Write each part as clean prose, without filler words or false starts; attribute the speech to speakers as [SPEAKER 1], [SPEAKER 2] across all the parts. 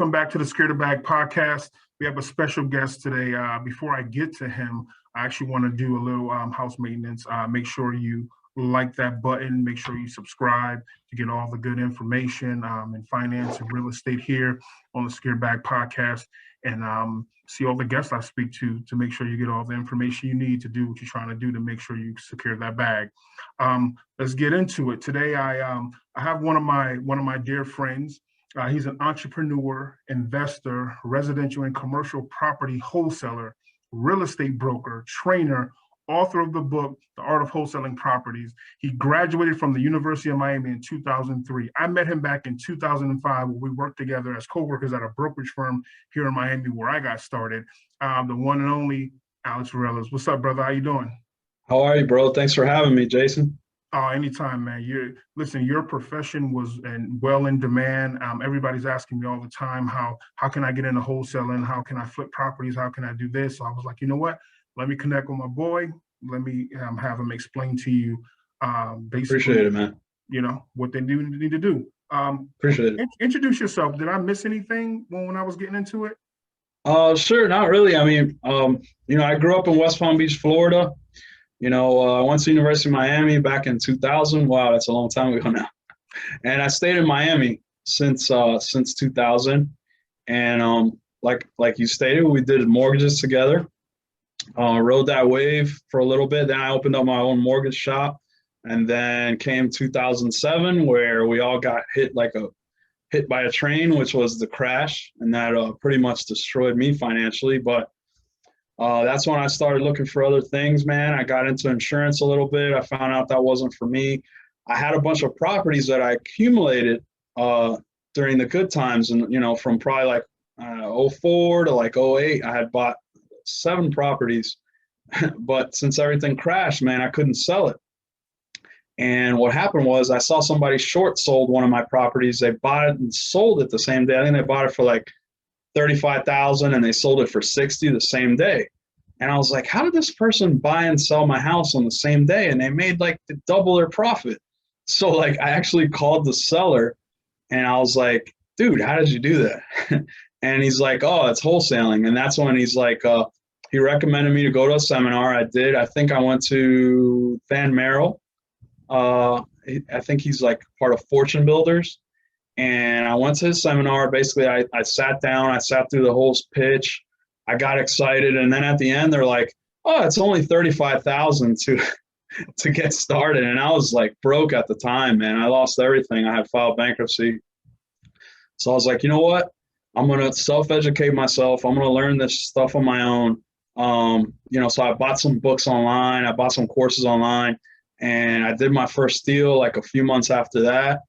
[SPEAKER 1] Welcome back to the Scared to Bag podcast. We have a special guest today. Before I get to him, I actually want to do a little house maintenance. Make sure you like that button. Make sure you subscribe to get all the good information in finance and real estate here on the Scared Bag podcast. And see all the guests I speak to make sure you get all the information you need to do what you're trying to do to make sure you secure that bag. Let's get into it. Today, I have one of my dear friends. He's an entrepreneur, investor, residential and commercial property wholesaler, real estate broker, trainer, author of the book, The Art of Wholesaling Properties. He graduated from the University of Miami in 2003. I met him back in 2005 when we worked together as co-workers at a brokerage firm here in Miami where I got started. The one and only Alex Virelles. What's up, brother? How you doing?
[SPEAKER 2] How are you, bro? Thanks for having me, Jason.
[SPEAKER 1] Oh, anytime, man. Your profession was well in demand. Everybody's asking me all the time, how can I get into wholesaling? How can I flip properties? How can I do this? So I was like, you know what? Let me connect with my boy. Let me have him explain to you basically,
[SPEAKER 2] appreciate it, man.
[SPEAKER 1] You know, what they need to do.
[SPEAKER 2] Appreciate it.
[SPEAKER 1] Introduce yourself. Did I miss anything when I was getting into it?
[SPEAKER 2] Sure, not really. I mean, I grew up in West Palm Beach, Florida. I went to the University of Miami back in 2000. Wow, that's a long time ago now. And I stayed in Miami since 2000. And like you stated, we did mortgages together. Rode that wave for a little bit. Then I opened up my own mortgage shop, and then came 2007 where we all got hit by a train, which was the crash, and that pretty much destroyed me financially. But that's when I started looking for other things, man. I got into insurance a little bit. I found out that wasn't for me. I had a bunch of properties that I accumulated during the good times, and from probably like 04 to like 08, I had bought 7 properties, but since everything crashed, man, I couldn't sell it. And what happened was I saw somebody short sold one of my properties. They bought it and sold it the same day. I think they bought it for like $35,000 and they sold it for $60,000 the same day. And I was like, how did this person buy and sell my house on the same day? And they made like double their profit. So like I actually called the seller and I was like, dude, how did you do that? And he's like, oh, it's wholesaling. And that's when he's like, he recommended me to go to a seminar. I did. I think I went to Van Merrill. I think he's like part of Fortune Builders. And I went to his seminar. Basically, I sat down. I sat through the whole pitch. I got excited. And then at the end, they're like, oh, it's only $35,000 to get started. And I was like broke at the time, man. I lost everything. I had filed bankruptcy. So I was like, you know what? I'm going to self-educate myself. I'm going to learn this stuff on my own. So I bought some books online. I bought some courses online, and I did my first deal like a few months after that.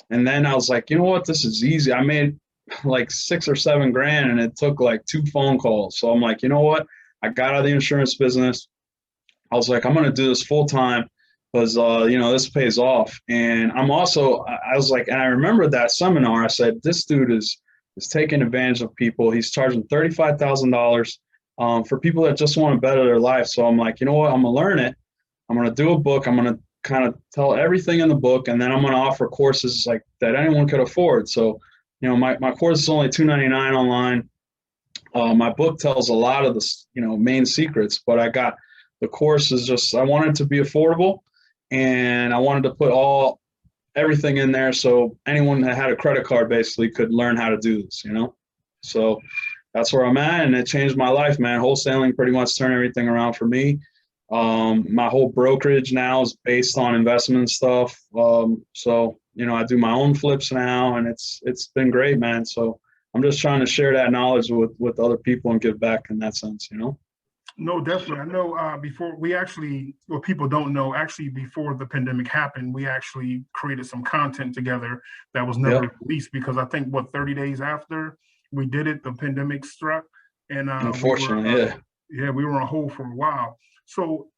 [SPEAKER 2] And then I was like, you know what? This is easy. I made like $6 or $7 grand, and it took like 2 phone calls. So I'm like, you know what? I got out of the insurance business. I was like, I'm going to do this full time because, this pays off. And I was like, and I remember that seminar. I said, this dude is taking advantage of people. He's charging $35,000 for people that just want to better their life. So I'm like, you know what? I'm going to learn it. I'm going to do a book. I'm going to kind of tell everything in the book, and then I'm going to offer courses like that anyone could afford. So, my course is only $299 online. My book tells a lot of the, main secrets, but I got the course is just, I wanted it to be affordable, and I wanted to put everything in there so anyone that had a credit card basically could learn how to do this, So that's where I'm at, and it changed my life, man. Wholesaling pretty much turned everything around for me. My whole brokerage now is based on investment stuff. So, I do my own flips now, and it's been great, man. So I'm just trying to share that knowledge with other people and give back in that sense,
[SPEAKER 1] No, definitely. I know before people don't know, actually before the pandemic happened, we actually created some content together that was never released because I think 30 days after we did it, the pandemic struck. And
[SPEAKER 2] unfortunately,
[SPEAKER 1] we were on hold for a while. So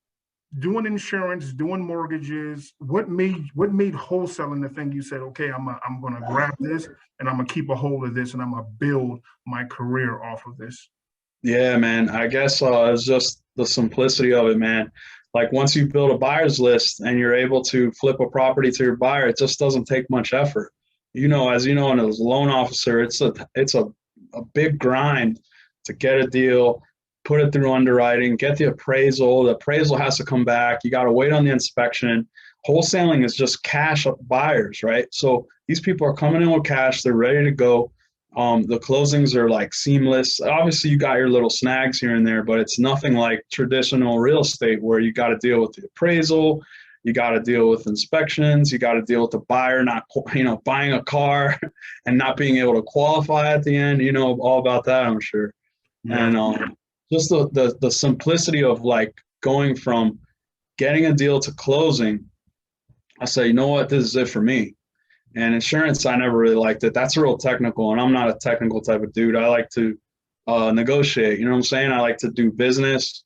[SPEAKER 1] doing insurance, doing mortgages, what made wholesaling the thing you said, okay, I'm going to grab this and I'm going to keep a hold of this and I'm going to build my career off of this?
[SPEAKER 2] Yeah, man. I guess it's just the simplicity of it, man. Like once you build a buyer's list and you're able to flip a property to your buyer, it just doesn't take much effort. As you know, and as a loan officer, it's a a big grind to get a deal, put it through underwriting, get the appraisal. The appraisal has to come back. You got to wait on the inspection. Wholesaling is just cash buyers, right? So these people are coming in with cash. They're ready to go. The closings are like seamless. Obviously, you got your little snags here and there, but it's nothing like traditional real estate where you got to deal with the appraisal. You got to deal with inspections. You got to deal with the buyer not, buying a car and not being able to qualify at the end. You know all about that, I'm sure.
[SPEAKER 1] Yeah.
[SPEAKER 2] And just the simplicity of like going from getting a deal to closing, I say, you know what, this is it for me. And insurance, I never really liked it. That's real technical, and I'm not a technical type of dude. I like to negotiate. You know what I'm saying? I like to do business.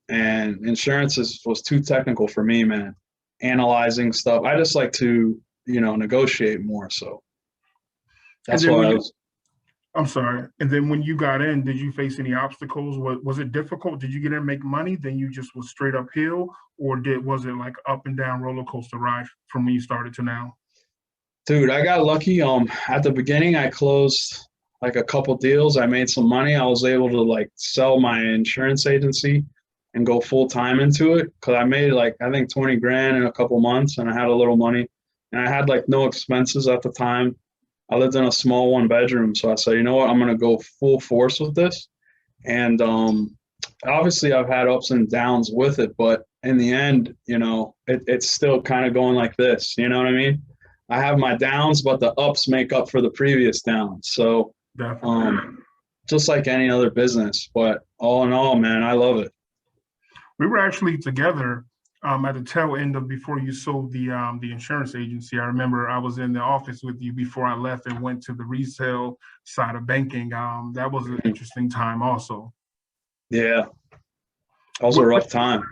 [SPEAKER 2] And insurance was too technical for me, man. Analyzing stuff. I just like to, negotiate more. So that's why I was.
[SPEAKER 1] I'm sorry. And then when you got in, did you face any obstacles? Was it difficult? Did you get in and make money? Then you just was straight uphill, or was it like up and down roller coaster ride from when you started to now?
[SPEAKER 2] Dude, I got lucky. At the beginning, I closed like a couple deals. I made some money. I was able to like sell my insurance agency and go full time into it, because I made like, I think 20 grand in a couple months, and I had a little money, and I had like no expenses at the time. I lived in a small 1-bedroom. So I said, you know what, I'm going to go full force with this. And obviously I've had ups and downs with it, but in the end, it's still kind of going like this. You know what I mean? I have my downs, but the ups make up for the previous downs. So just like any other business, but all in all, man, I love it.
[SPEAKER 1] We were actually together at the tail end of before you sold the insurance agency. I remember I was in the office with you before I left and went to the resale side of banking. That was an interesting time also.
[SPEAKER 2] Yeah, that was a rough time.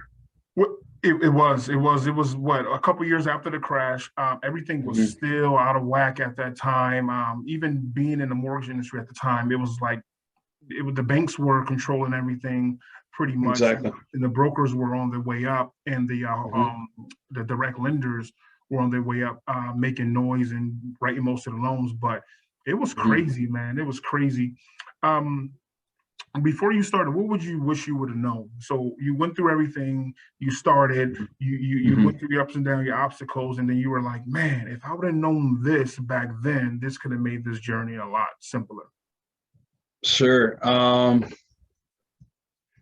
[SPEAKER 1] It was what, a couple years after the crash. Everything was still out of whack at that time. Even being in the mortgage industry at the time, it was like the banks were controlling everything pretty much.
[SPEAKER 2] Exactly.
[SPEAKER 1] And the brokers were on their way up, and the direct lenders were on their way up, making noise and writing most of the loans. But it was crazy, man. It was crazy. Before you started, what would you wish you would have known? So you went through everything. You started. You went through the ups and downs, your obstacles, and then you were like, man, if I would have known this back then, this could have made this journey a lot simpler.
[SPEAKER 2] Sure.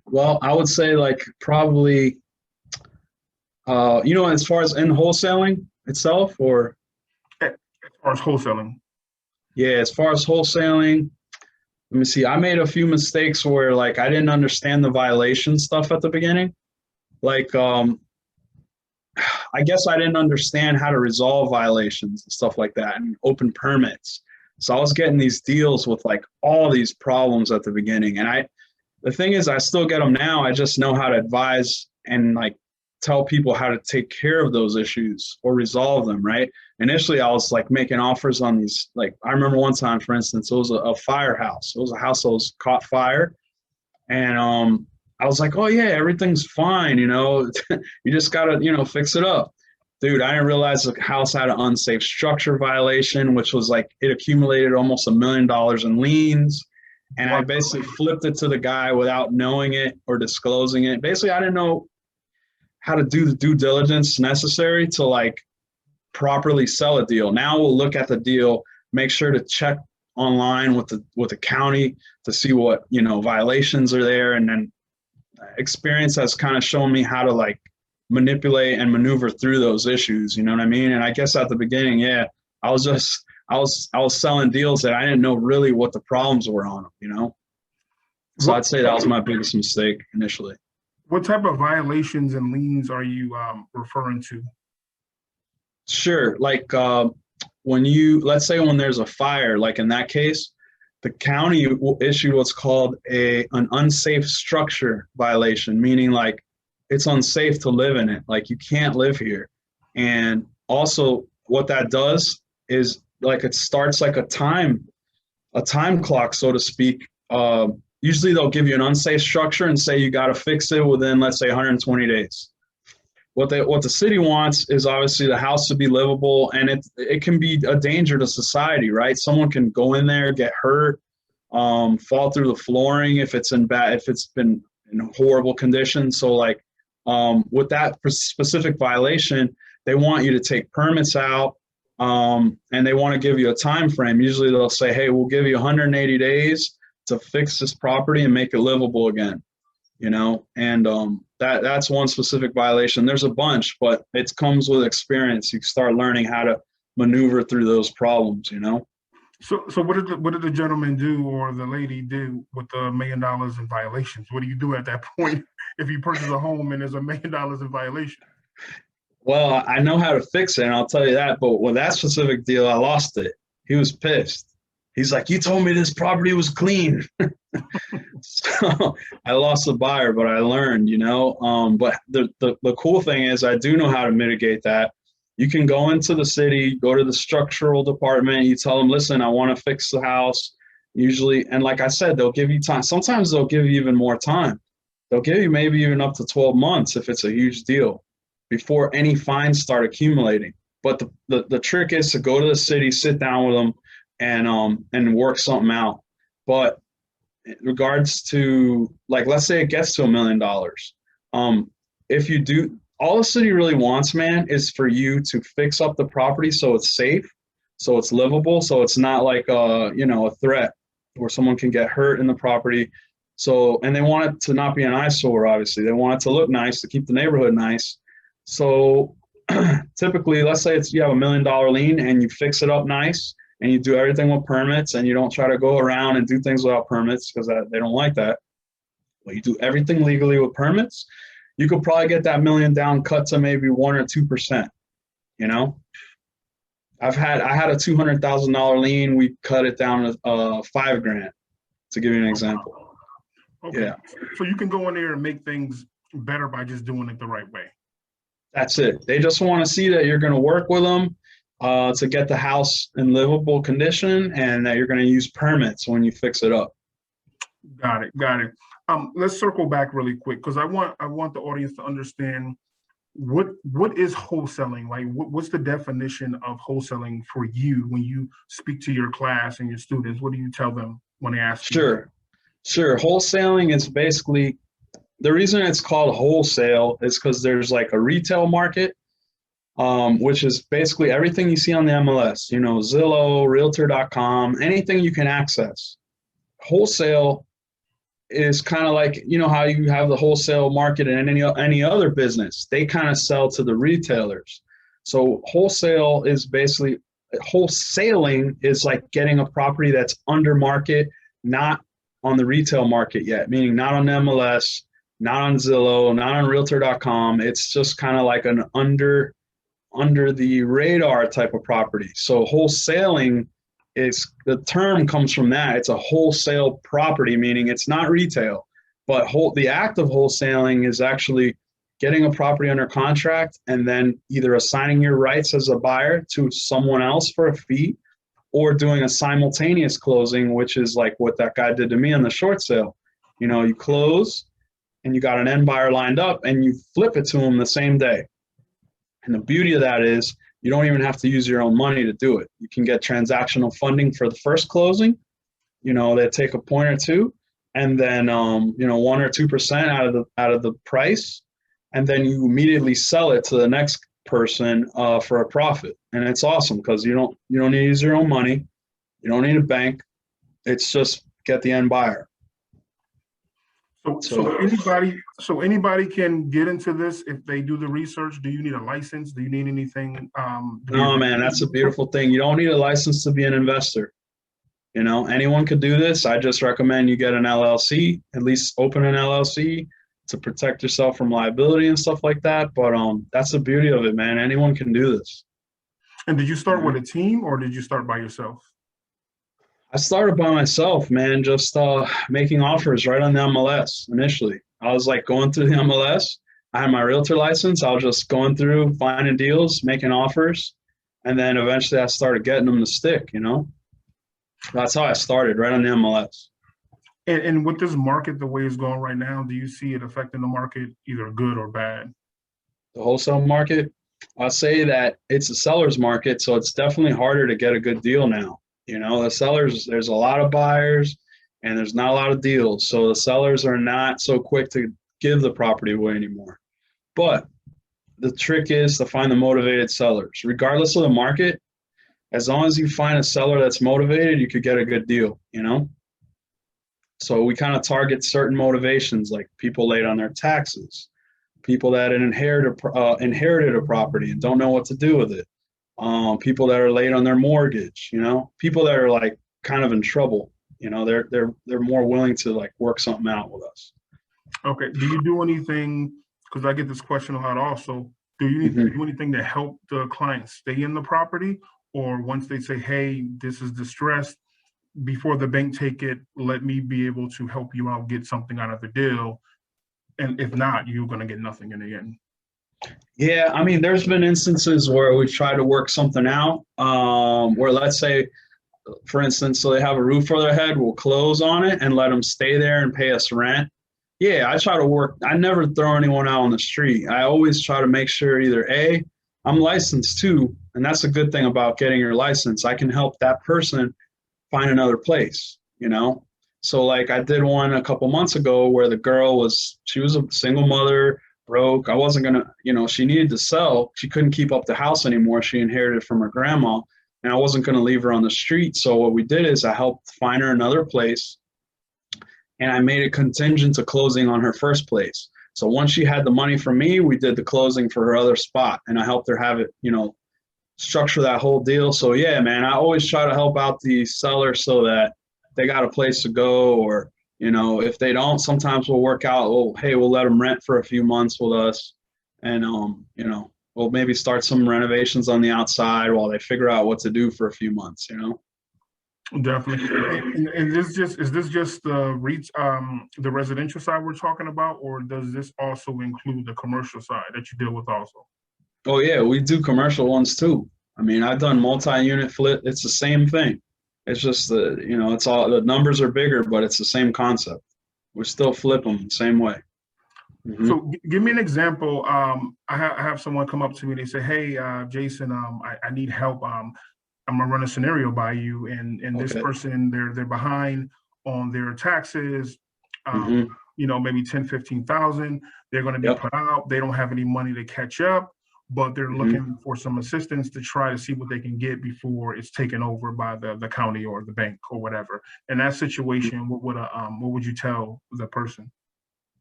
[SPEAKER 2] Well, I would say like probably, as far as in wholesaling itself, or
[SPEAKER 1] as far as wholesaling.
[SPEAKER 2] Yeah, as far as wholesaling, let me see. I made a few mistakes where like I didn't understand the violation stuff at the beginning. Like, I guess I didn't understand how to resolve violations and stuff like that, and open permits. So I was getting these deals with like all these problems at the beginning. And the thing is, I still get them now. I just know how to advise and like tell people how to take care of those issues or resolve them, right? Initially, I was like making offers on these, like I remember one time, for instance, it was a firehouse. It was a house that was caught fire. And I was like, oh yeah, everything's fine. You just gotta, fix it up. Dude, I didn't realize the house had an unsafe structure violation, which was like, it accumulated almost $1 million in liens. And I basically flipped it to the guy without knowing it or disclosing it. Basically, I didn't know how to do the due diligence necessary to like properly sell a deal. Now we'll look at the deal, make sure to check online with the county to see what, violations are there. And then experience has kind of shown me how to like manipulate and maneuver through those issues. You know what I mean? And I guess at the beginning, yeah, I was selling deals that I didn't know really what the problems were on them, So I'd say that was my biggest mistake initially.
[SPEAKER 1] What type of violations and liens are you referring to?
[SPEAKER 2] Sure. Like let's say when there's a fire, like in that case, the county issued what's called an unsafe structure violation, meaning like it's unsafe to live in it. Like you can't live here. And also what that does is like it starts like a time clock, so to speak. Usually they'll give you an unsafe structure and say you got to fix it within, let's say, 120 days. What the city wants is obviously the house to be livable, and it can be a danger to society, right? Someone can go in there, get hurt, fall through the flooring if it's been in horrible condition. So like with that specific violation, they want you to take permits out, and they want to give you a time frame. Usually they'll say, hey, we'll give you 180 days to fix this property and make it livable again, you know, and that's one specific violation. There's a bunch, but it comes with experience. You start learning how to maneuver through those problems, you know.
[SPEAKER 1] So what did the gentleman do or the lady do with the $1 million in violations? What do you do at that point if you purchase a home and there's $1 million in violation?
[SPEAKER 2] Well, I know how to fix it, and I'll tell you that. But with that specific deal, I lost it. He was pissed. He's like, you told me this property was clean. So I lost the buyer, but I learned, you know. But the cool thing is I do know how to mitigate that. You can go into the city, go to the structural department. You tell them, listen, I want to fix the house. Usually, and like I said, they'll give you time. Sometimes they'll give you even more time. They'll give you maybe even up to 12 months if it's a huge deal, before any fines start accumulating. But the trick is to go to the city, sit down with them, and work something out. But in regards to, like, let's say it gets to $1 million, if you do, all the city really wants, man, is for you to fix up the property so it's safe, so it's livable, so it's not like a threat where someone can get hurt in the property. So, and they want it to not be an eyesore, obviously. They want it to look nice, to keep the neighborhood nice. So typically, let's say you have $1 million lien and you fix it up nice and you do everything with permits, and you don't try to go around and do things without permits because they don't like that. But you do everything legally with permits, you could probably get that $1 million down cut to maybe 1 or 2%, you know? I had a $200,000 lien. We cut it down to $5,000, to give you an example.
[SPEAKER 1] Okay. Yeah. So you can go in there and make things better by just doing it the right way.
[SPEAKER 2] That's it. They just want to see that you're going to work with them to get the house in livable condition, and that you're going to use permits when you fix it up.
[SPEAKER 1] Got it. Let's circle back really quick, because I want the audience to understand what is wholesaling. Like, what's the definition of wholesaling for you when you speak to your class and your students? What do you tell them when they ask you?
[SPEAKER 2] Sure. Wholesaling is basically, the reason it's called wholesale is because there's like a retail market, which is basically everything you see on the MLS, you know, Zillow, Realtor.com, anything you can access. Wholesale is kind of like, you know, how you have the wholesale market in any other business. They kind of sell to the retailers. So wholesaling is like getting a property that's under market, not on the retail market yet, meaning not on MLS, not on Zillow, not on Realtor.com. It's just kind of like an under the radar type of property. So wholesaling the term comes from that. It's a wholesale property, meaning it's not retail, but the act of wholesaling is actually getting a property under contract and then either assigning your rights as a buyer to someone else for a fee, or doing a simultaneous closing, which is like what that guy did to me on the short sale. You know, you close and you got an end buyer lined up and you flip it to him the same day. And the beauty of that is you don't even have to use your own money to do it. You can get transactional funding for the first closing. You know, they take a point or two, and then 1 or 2% out of the price, and then you immediately sell it to the next person for a profit. And it's awesome because you don't need to use your own money. You don't need a bank. It's just get the end buyer.
[SPEAKER 1] So anybody can get into this if they do the research. Do you need a license? Do you need anything?
[SPEAKER 2] No, man, that's a beautiful thing. You don't need a license to be an investor. You know, anyone could do this. I just recommend you get an LLC, at least open an LLC to protect yourself from liability and stuff like that. But that's the beauty of it, man. Anyone can do this.
[SPEAKER 1] And did you start with a team, or did you start by yourself?
[SPEAKER 2] I started by myself, man, just making offers right on the MLS initially. I was like going through the MLS. I had my realtor license. I was just going through, finding deals, making offers. And then eventually I started getting them to stick, you know. That's how I started, right on the MLS.
[SPEAKER 1] And with this market, the way it's going right now, do you see it affecting the market either good or bad?
[SPEAKER 2] The wholesale market, I'll say that it's a seller's market, so it's definitely harder to get a good deal now. You know, the sellers, there's a lot of buyers. and there's not a lot of deals. So the sellers are not so quick to give the property away anymore. But the trick is to find the motivated sellers. Regardless of the market, as long as you find a seller that's motivated, you could get a good deal, you know? So we kind of target certain motivations, like people late on their taxes, people that inherited a property and don't know what to do with it, people that are late on their mortgage, you know, people that are like kind of in trouble, you know, they're more willing to like work something out with us.
[SPEAKER 1] Okay. Do you do anything? Because I get this question a lot. Also, do you do anything to help the client stay in the property, or once they say, "Hey, this is distressed," before the bank take it, let me be able to help you out, get something out of the deal, and if not, you're going to get nothing in the end.
[SPEAKER 2] Yeah, I mean, there's been instances where we try to work something out, where let's say, for instance, so they have a roof over their head, we'll close on it and let them stay there and pay us rent. Yeah, I try to work. I never throw anyone out on the street. I always try to make sure either A, I'm licensed too, and that's a good thing about getting your license. I can help that person find another place, you know? So like I did one a couple months ago where the girl she was a single mother, broke. I wasn't gonna, you know, she needed to sell. She couldn't keep up the house anymore. She inherited from her grandma, and I wasn't gonna leave her on the street. So what we did is I helped find her another place, and I made a contingent to closing on her first place. So once she had the money from me, we did the closing for her other spot, and I helped her have it, you know, structure that whole deal. So yeah, man, I always try to help out the seller so that they got a place to go, or, you know, if they don't, sometimes we'll work out, oh, hey, we'll let them rent for a few months with us. And, you know, we'll maybe start some renovations on the outside while they figure out what to do for a few months, you know?
[SPEAKER 1] Definitely. And is this just the the residential side we're talking about, or does this also include the commercial side that you deal with also?
[SPEAKER 2] Oh yeah, we do commercial ones too. I mean, I've done multi-unit flip. It's the same thing. It's just you know, it's all, the numbers are bigger, but it's the same concept. We still flip them the same way.
[SPEAKER 1] So give me an example. I have someone come up to me. They say, "Hey, Jason, I need help. I'm gonna run a scenario by you, and this person, they're behind on their taxes. You know, maybe 10, 15,000. They're going to be put out. They don't have any money to catch up, but they're looking for some assistance to try to see what they can get before it's taken over by the county or the bank or whatever." In that situation, what would you tell the person?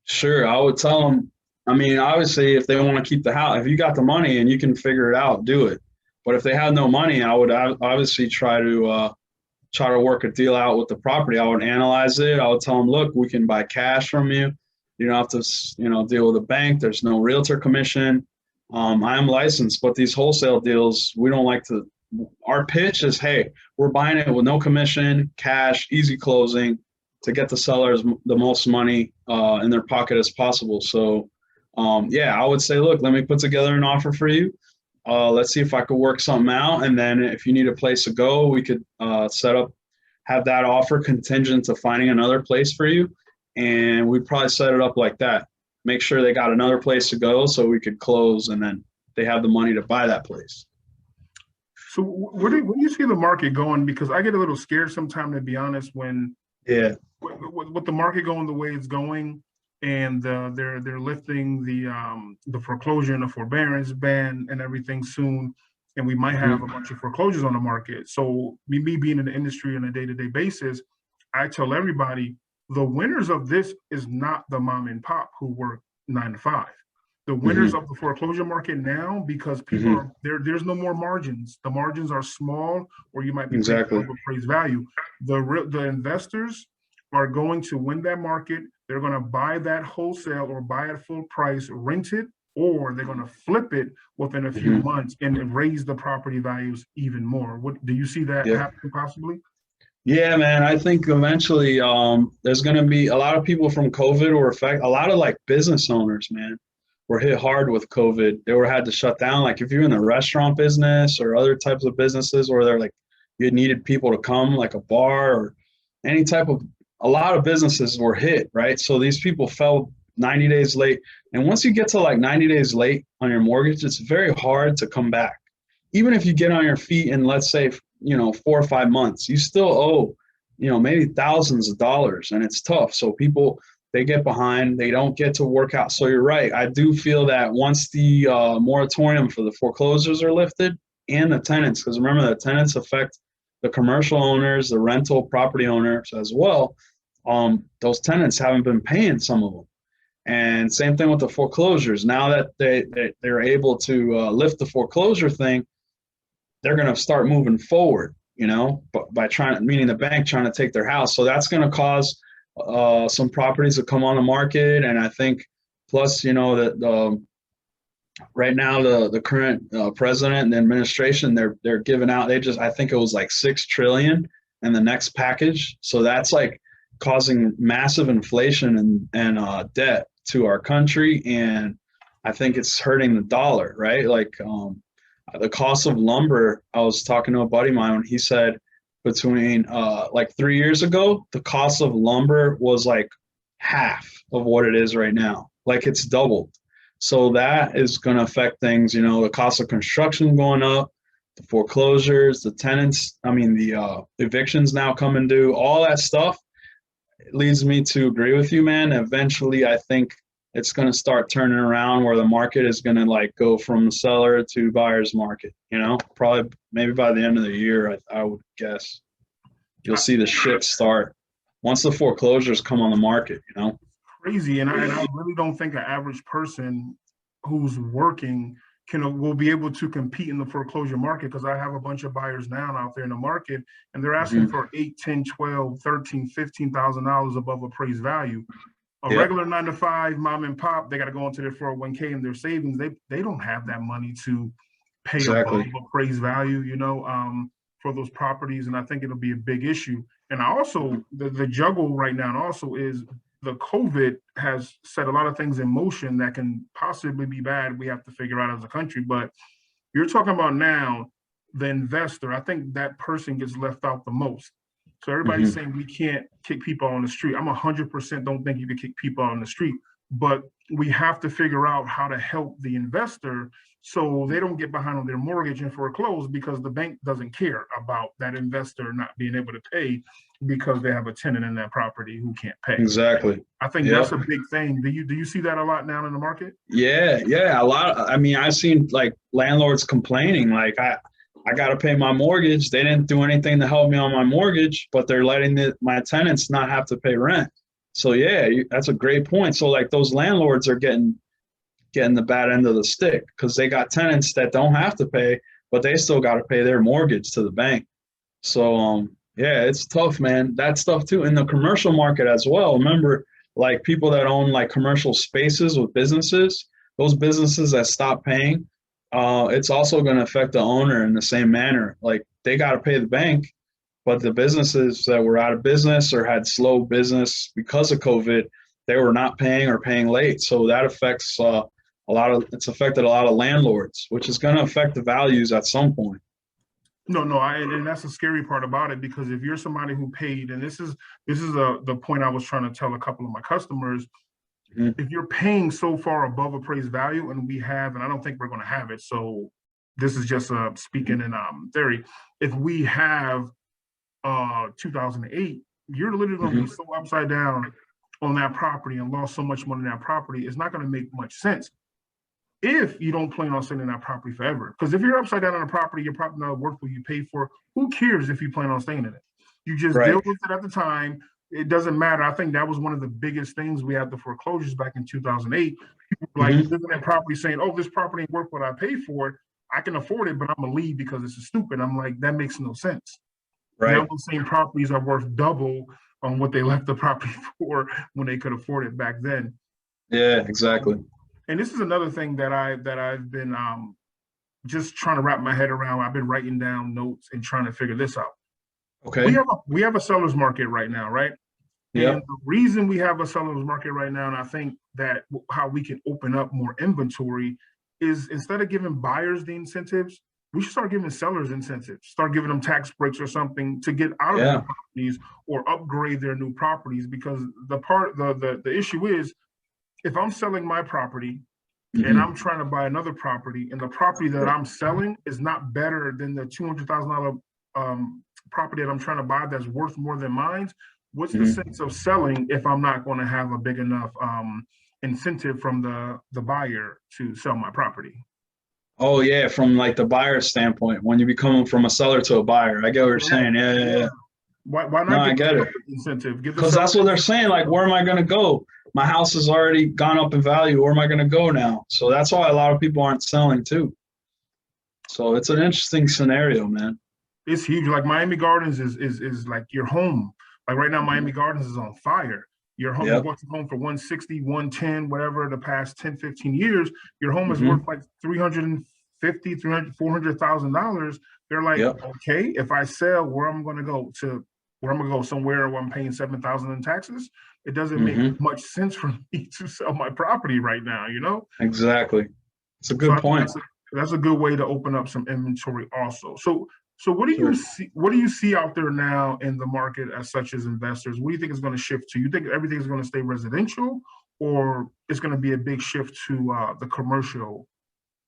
[SPEAKER 2] Sure, I would tell them. I mean, obviously, if they want to keep the house, if you got the money and you can figure it out, do it. But if they have no money, I would obviously try to work a deal out with the property. I would analyze it. I would tell them, look, we can buy cash from you. You don't have to, you know, deal with a bank. There's no realtor commission. I am licensed, but these wholesale deals, we don't like to. Our pitch is, hey, we're buying it with no commission, cash, easy closing, to get the sellers the most money in their pocket as possible. So, yeah, I would say, look, let me put together an offer for you. Let's see if I could work something out. And then if you need a place to go, we could have that offer contingent to finding another place for you. And we'd probably set it up like that. Make sure they got another place to go so we could close, and then they have the money to buy that place.
[SPEAKER 1] So where do you see the market going? Because I get a little scared sometimes, to be honest, when with the market going the way it's going, and they're lifting the foreclosure and the forbearance ban and everything soon, and we might have a bunch of foreclosures on the market. So me being in the industry on a day-to-day basis, I tell everybody the winners of this is not the mom and pop who work 9 to 5. The winners of the foreclosure market now, because people are there's no more margins. The margins are small, or you might be paying overpriced value. The investors are going to win that market. They're going to buy that wholesale or buy it full price, rent it, or they're going to flip it within a few months and raise the property values even more. What do you see that happening possibly?
[SPEAKER 2] Yeah, man. I think eventually there's going to be a lot of people from COVID, or a lot of like business owners, man, were hit hard with COVID. They had to shut down. Like if you're in the restaurant business or other types of businesses where they're like, you needed people to come, like a bar or any type of, a lot of businesses were hit, right? So these people fell 90 days late. And once you get to like 90 days late on your mortgage, it's very hard to come back. Even if you get on your feet in, let's say, you know, 4 or 5 months, you still owe maybe thousands of dollars, and it's tough. So people, they get behind, they don't get to work out. So you're right. I do feel that once the moratorium for the foreclosures are lifted and the tenants, because remember the tenants affect the commercial owners, the rental property owners as well. Those tenants haven't been paying, some of them. And same thing with the foreclosures. Now that they're able to lift the foreclosure thing, they're going to start moving forward, but by meaning the bank trying to take their house. So that's going to cause some properties to come on the market. And I think plus, that right now the current president and the administration, they're giving out, I think it was like 6 trillion in the next package. So that's like causing massive inflation and debt to our country. And I think it's hurting the dollar, right? Like the cost of lumber, I was talking to a buddy of mine when he said between like 3 years ago, the cost of lumber was like half of what it is right now. Like it's doubled. So that is going to affect things, the cost of construction going up, the foreclosures, the tenants, the evictions now coming due, all that stuff. It leads me to agree with you, man. Eventually, I think it's going to start turning around where the market is going to like go from seller to buyer's market, probably maybe by the end of the year, I would guess. You'll see the shift start once the foreclosures come on the market,
[SPEAKER 1] Crazy. And I really don't think an average person who's working will be able to compete in the foreclosure market, because I have a bunch of buyers now out there in the market, and they're asking for $8, $10, $12, $13, $15,000 above appraised value. A regular 9-to-5 mom and pop, they got to go into their 401k and their savings. They don't have that money to pay above appraised value, for those properties. And I think it'll be a big issue. And I also, the juggle right now also is the COVID has set a lot of things in motion that can possibly be bad. We have to figure out as a country. But you're talking about now the investor. I think that person gets left out the most. So everybody's saying we can't kick people on the street. I'm 100% don't think you can kick people on the street, but we have to figure out how to help the investor so they don't get behind on their mortgage and foreclose, because the bank doesn't care about that investor not being able to pay because they have a tenant in that property who can't pay.
[SPEAKER 2] Exactly.
[SPEAKER 1] I think that's a big thing. Do you see that a lot now in the market?
[SPEAKER 2] Yeah, a lot. I've seen like landlords complaining, like I got to pay my mortgage. They didn't do anything to help me on my mortgage, but they're letting my tenants not have to pay rent. So yeah, that's a great point. So like those landlords are getting the bad end of the stick, because they got tenants that don't have to pay, but they still got to pay their mortgage to the bank. So yeah, it's tough, man. That stuff too in the commercial market as well. Remember, like people that own like commercial spaces with businesses, those businesses that stop paying, it's also going to affect the owner in the same manner. Like they got to pay the bank, but the businesses that were out of business or had slow business because of COVID, they were not paying or paying late. So that affects it's affected a lot of landlords, which is going to affect the values at some point.
[SPEAKER 1] No, and that's the scary part about it, because if you're somebody who paid, and this is the point I was trying to tell a couple of my customers, if you're paying so far above appraised value, and I don't think we're going to have it. So this is just speaking in theory. If we have 2008, you're literally going to be so upside down on that property and lost so much money on that property. It's not going to make much sense if you don't plan on selling that property forever. Because if you're upside down on a property, you're probably not worth what you paid for. Who cares if you plan on staying in it? You just deal with it at the time. It doesn't matter. I think that was one of the biggest things we had the foreclosures back in 2008. People were like living in property saying, "Oh, this property ain't worth what I paid for it. I can afford it, but I'm gonna leave because it's stupid." I'm like, that makes no sense. Right. Now those same properties are worth double on what they left the property for when they could afford it back then.
[SPEAKER 2] Yeah, exactly.
[SPEAKER 1] And this is another thing that I've been just trying to wrap my head around. I've been writing down notes and trying to figure this out.
[SPEAKER 2] Okay.
[SPEAKER 1] We have a seller's market right now, right? Yeah. And the reason we have a seller's market right now, and I think that how we can open up more inventory, is instead of giving buyers the incentives, we should start giving sellers incentives. Start giving them tax breaks or something to get out of their properties or upgrade their new properties. Because the issue is, if I'm selling my property and I'm trying to buy another property, and the property that I'm selling is not better than the $200,000 property that I'm trying to buy that's worth more than mine, what's the
[SPEAKER 2] Mhm.
[SPEAKER 1] sense of selling if I'm not going to have a big enough incentive from the buyer to sell my property?
[SPEAKER 2] Oh yeah, from like the buyer standpoint, when you become from a seller to a buyer, I get what you're
[SPEAKER 1] Yeah,
[SPEAKER 2] saying. Yeah, yeah,
[SPEAKER 1] yeah.
[SPEAKER 2] yeah.
[SPEAKER 1] Why
[SPEAKER 2] No,
[SPEAKER 1] not
[SPEAKER 2] I
[SPEAKER 1] give the
[SPEAKER 2] get it.
[SPEAKER 1] seller incentive? Give the
[SPEAKER 2] Because
[SPEAKER 1] seller
[SPEAKER 2] that's what they're saying. Like, where am I going to go? My house has already gone up in value. Where am I going to go now? So that's why a lot of people aren't selling too. So it's an interesting scenario, man.
[SPEAKER 1] it's huge. Like Miami Gardens is like your home. Like right now,
[SPEAKER 2] Mhm.
[SPEAKER 1] Miami Gardens is on fire. Your home, you
[SPEAKER 2] Yep.
[SPEAKER 1] bought your home for 160, 110, whatever, the past 10, 15 years. Your home is worth
[SPEAKER 2] Hmm.
[SPEAKER 1] like 350, 300, $400,000. They're like,
[SPEAKER 2] Yep.
[SPEAKER 1] okay, if I sell, where I'm gonna go somewhere where I'm paying 7,000 in taxes. It doesn't make
[SPEAKER 2] Hmm.
[SPEAKER 1] much sense for me to sell my property right now, you know?
[SPEAKER 2] Exactly. It's a
[SPEAKER 1] So
[SPEAKER 2] good
[SPEAKER 1] I think
[SPEAKER 2] point.
[SPEAKER 1] that's a good way to open up some inventory also. So what do you
[SPEAKER 2] Sure.
[SPEAKER 1] see? What do you see out there now in the market as such as investors? What do you think is going to shift to? You think everything's going to stay residential, or it's going to be a big shift to the commercial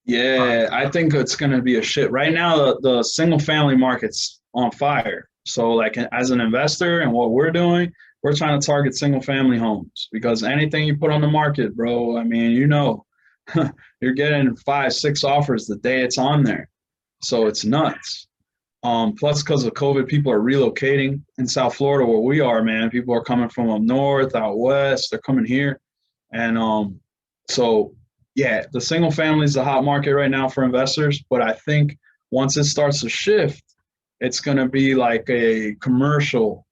[SPEAKER 1] side?
[SPEAKER 2] Yeah, I think it's going to be a shit. Right now, the single family market's on fire. So, like, as an investor and what we're doing, we're trying to target single family homes because anything you put on the market, bro, I mean, you're getting 5, 6 offers the day it's on there. So it's nuts. Plus, because of COVID, people are relocating in South Florida where we are, man. People are coming from up north, out west. They're coming here. And so, yeah, the single family is the hot market right now for investors. But I think once it starts to shift, it's going to be like a commercial.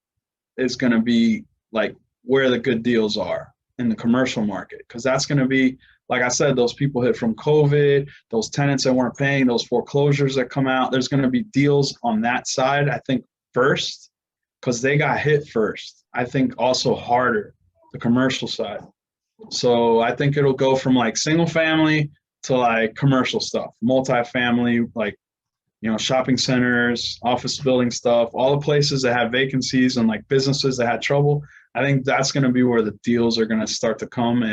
[SPEAKER 2] It's going to be like where the good deals are in the commercial market. Because that's going to be, like I said, those people hit from COVID, those tenants that weren't paying, those foreclosures that come out. There's going to be deals on that side, I think, first, because they got hit first. I think also harder, the commercial side. So I think it'll go from like single family to like commercial stuff, multifamily, like, shopping centers, office building stuff, all the places that have vacancies and like businesses that had trouble. I think that's going to be where the deals are going to start to come,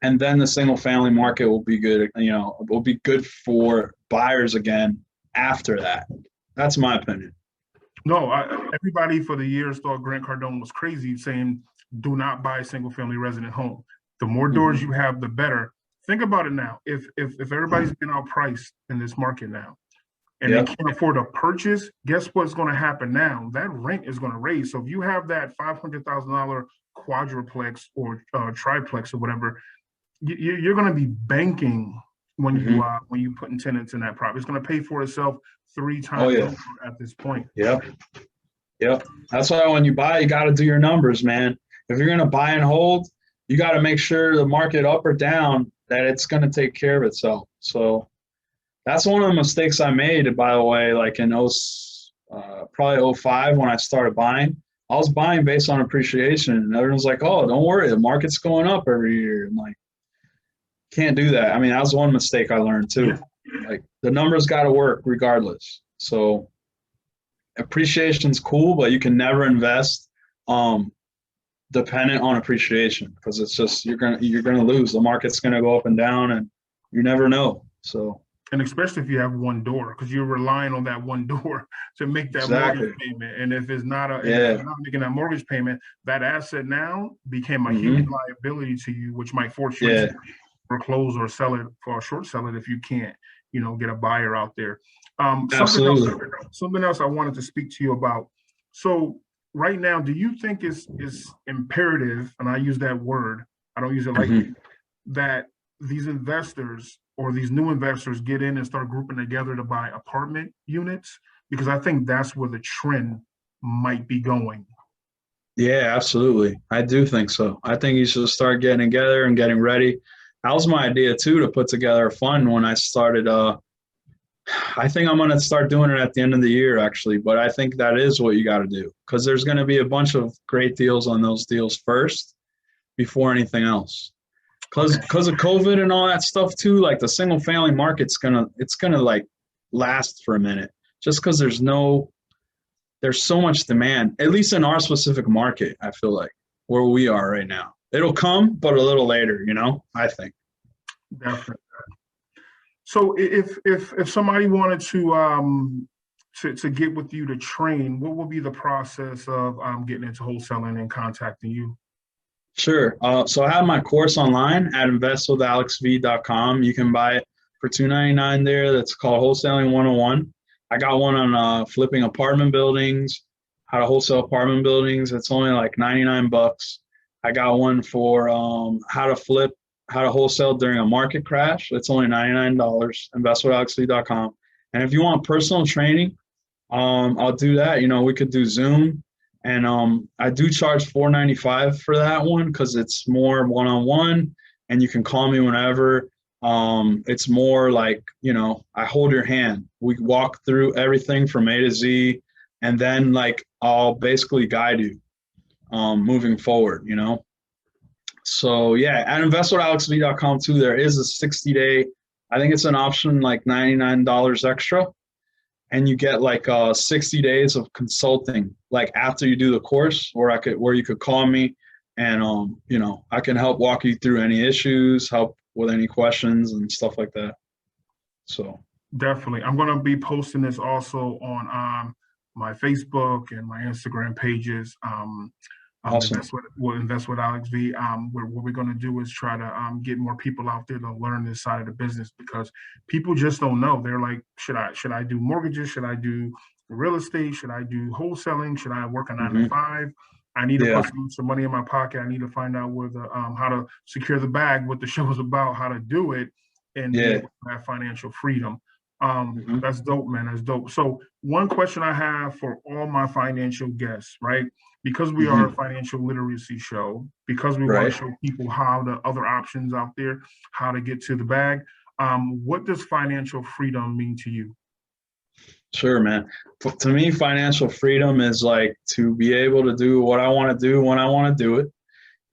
[SPEAKER 2] and then the single family market will be good. Will be good for buyers again after that. That's my opinion.
[SPEAKER 1] No, everybody for the years thought Grant Cardone was crazy, saying, "Do not buy a single family resident home. The more doors
[SPEAKER 2] Mm-hmm.
[SPEAKER 1] you have, the better." Think about it now. If everybody's been outpriced in this market now, and they
[SPEAKER 2] Yep.
[SPEAKER 1] can't afford a purchase, guess what's going to happen now? That rent is going to raise. So if you have that $500,000 quadruplex or triplex or whatever, you're going to be banking
[SPEAKER 2] Mm-hmm.
[SPEAKER 1] when you putting tenants in that property. It's going to pay for itself three
[SPEAKER 2] Oh
[SPEAKER 1] times
[SPEAKER 2] yeah.
[SPEAKER 1] over at this point.
[SPEAKER 2] Yep. Yep. That's why when you buy, you got to do your numbers, man. If you're going to buy and hold, you got to make sure the market up or down that it's going to take care of itself. So that's one of the mistakes I made, by the way, like in probably '05 when I started buying. I was buying based on appreciation, and everyone's like, "Oh, don't worry, the market's going up every year." I'm like, can't do that. I mean, that was one mistake I learned
[SPEAKER 1] Yeah.
[SPEAKER 2] too. Like the numbers got to work regardless. So appreciation's cool, but you can never invest um, dependent on appreciation because it's just you're gonna lose. The market's gonna go up and down, and you never know. So
[SPEAKER 1] And especially if you have one door, because you're relying on that one door to make that mortgage
[SPEAKER 2] exactly,
[SPEAKER 1] payment. And if
[SPEAKER 2] yeah,
[SPEAKER 1] you're not making that mortgage payment, that asset now became a huge
[SPEAKER 2] hmm,
[SPEAKER 1] liability to you, which might force you to
[SPEAKER 2] yeah,
[SPEAKER 1] foreclose or sell it for a short sell it if you can't, get a buyer out there. Something else,
[SPEAKER 2] absolutely.
[SPEAKER 1] something else I wanted to speak to you about. So right now, do you think it's imperative, and I use that word, I don't use it lightly,
[SPEAKER 2] Hmm.
[SPEAKER 1] that these investors or these new investors get in and start grouping together to buy apartment units? Because I think that's where the trend might be going.
[SPEAKER 2] Yeah, absolutely. I do think so. I think you should start getting together and getting ready. That was my idea too to put together a fund when I started. I think I'm going to start doing it at the end of the year, actually. But I think that is what you got to do because there's going to be a bunch of great deals on those deals first before anything else.
[SPEAKER 1] Okay.
[SPEAKER 2] Because of COVID and all that stuff too, like the single family market's gonna like last for a minute just because there's so much demand, at least in our specific market. I feel like where we are right now, it'll come, but a little later. I think.
[SPEAKER 1] Definitely. So if somebody wanted to to get with you to train, what will be the process of getting into wholesaling and contacting you?
[SPEAKER 2] Sure. So I have my course online at investwithalexv.com. You can buy it for $2.99 there. That's called Wholesaling 101. I got one on flipping apartment buildings, how to wholesale apartment buildings. It's only like 99 bucks. I got one for how to wholesale during a market crash. It's only $99, investwithalexv.com. And if you want personal training, I'll do that. You know, we could do Zoom. And I do charge $4.95 for that one because it's more one-on-one and you can call me whenever. It's more like, you know, I hold your hand. We walk through everything from A to Z, and then like I'll basically guide you moving forward, you know. So yeah, at investwithalexv.com too, there is a 60-day, I think it's an option like $99 extra. And you get like 60 days of consulting, like after you do the course, where you could call me and, you know, I can help walk you through any issues, help with any questions and stuff like that. So
[SPEAKER 1] definitely. I'm going to be posting this also on my Facebook and my Instagram pages.
[SPEAKER 2] awesome.
[SPEAKER 1] Invest with Alex V. What we're going to do is try to get more people out there to learn this side of the business, because people just don't know. They're like, should I do mortgages? Should I do real estate? Should I do wholesaling? Should I work a 9 to 5? I need to put some money in my pocket. I need to find out where the how to secure the bag, what the show is about, how to do it, and be able to have financial freedom. That's dope, man. That's dope. So one question I have for all my financial guests, right? Because we are a financial literacy show, because we want to show people how the other options out there, how to get to the bag. What does financial freedom mean to you?
[SPEAKER 2] Sure, man. To me, financial freedom is like to be able to do what I want to do when I want to do it,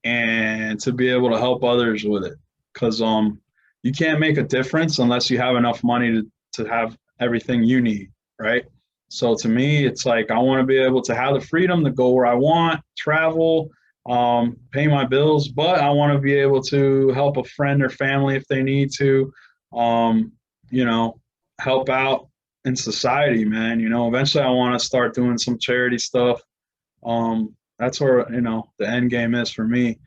[SPEAKER 2] and to be able to help others with it. Because you can't make a difference unless you have enough money to have everything you need, right? So to me, it's like I want to be able to have the freedom to go where I want, travel, pay my bills, but I want to be able to help a friend or family if they need to, you know, help out in society, man. You know, eventually I want to start doing some charity stuff. That's where, you know, the end game is for me,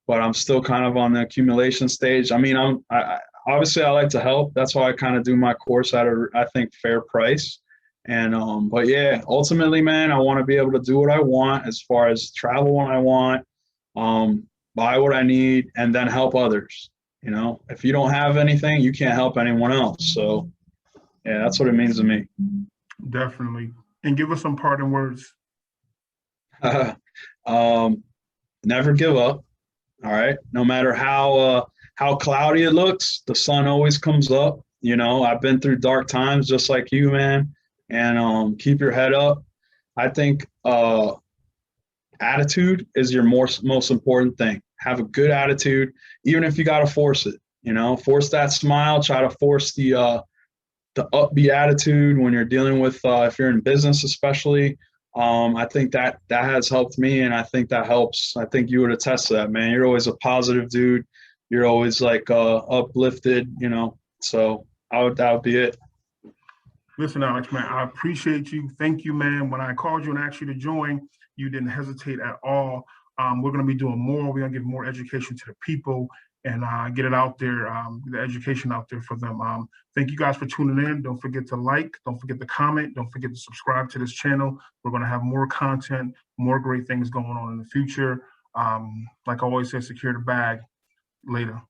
[SPEAKER 2] but I'm still kind of on the accumulation stage. I mean, obviously I like to help. That's why I kind of do my course at a, I think, fair price. And, but yeah, ultimately, man, I want to be able to do what I want as far as travel when I want, buy what I need, and then help others. You know, if you don't have anything, you can't help anyone else. So yeah, that's what it means to me.
[SPEAKER 1] Definitely. And give us some parting words.
[SPEAKER 2] Never give up. All right. No matter how cloudy it looks, the sun always comes up. You know, I've been through dark times just like you, man. And keep your head up. I think attitude is your most important thing. Have a good attitude, even if you got to force it. You know, force that smile. Try to force the upbeat attitude when you're dealing with if you're in business, especially. I think that has helped me, and I think that helps. I think you would attest to that, man. You're always a positive dude. You're always like uplifted, you know. So that would be it.
[SPEAKER 1] Listen, Alex, man, I appreciate you. Thank you, man. When I called you and asked you to join, you didn't hesitate at all. We're going to be doing more. We're going to give more education to the people and get it out there, the education out there for them. Thank you guys for tuning in. Don't forget to like, don't forget to comment, don't forget to subscribe to this channel. We're going to have more content, more great things going on in the future. Like I always say, secure the bag. Later.